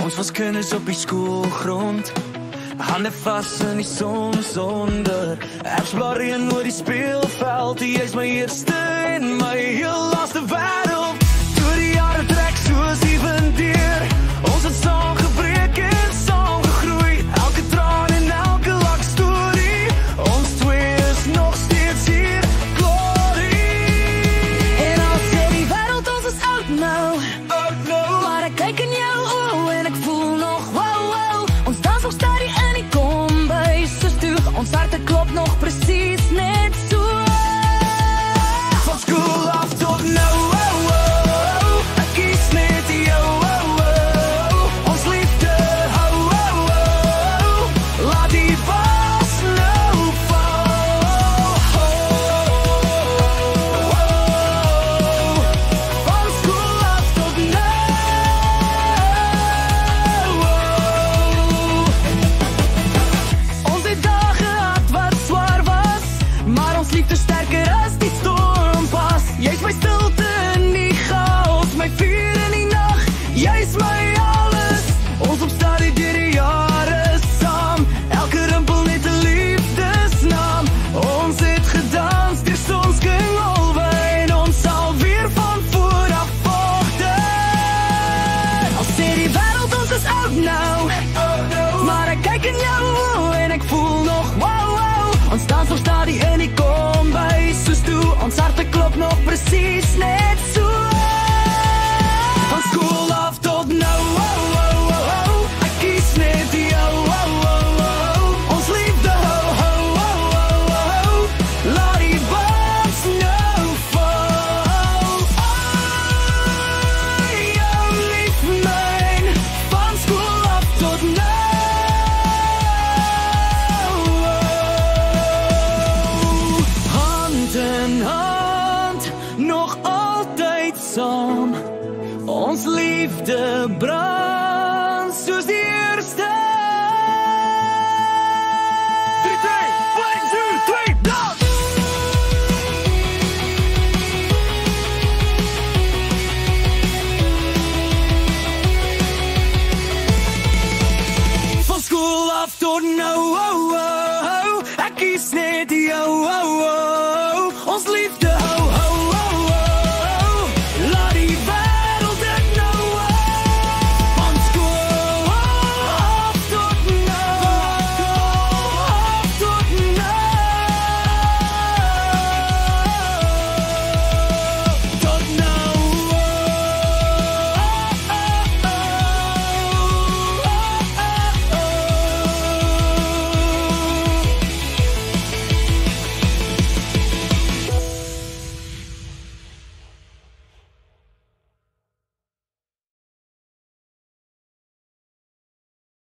Ons was kinders op die skoolgrond, hande vas in die son sonder Herbsblaarreën oor die speelveld. Jy is my eerste en my heel laaste wêreld. Toe die jare trek soos die wind deur, ons het saam gebreek en saam gegroei. Elke traan en elke lak storie, ons twee is nog steeds hier. Glory. En al sê die wêreld ons is oud nou, maar ek kyk in jou oë en ek voel nog wow. Ons dans nog steady in die kombuis toe, ons harte klop nog presies net so. Van skool af tot nou, ek kies net jou. Ons liefde hou, laat die was nou val. Van skool af tot nou. Ons het dae gehad wat swaar was, maar ons liefde sterker as die stormpas. Jy's my stilte in die chaos, my vuur in die nag, jy's my alles. Ons opstaan deur die jare saam, elke rimpel net 'n liefdesnaam. Ons het gedans deur sonskingolwe en ons sal weer van voor af vogten. Al sê die wêreld ons is oud nou, maar ek kyk in jou oë en ek voel nog wow. Ons dans nog steady in die kombuis soos toe, ons harte klop nog presies net so. Van skool af tot nou, ek kies net jou. Ons liefde hou, laat die was nou val. Jou lief myn, van skool af tot nou. Hand in hand, nog altyd saam, ons liefde brand.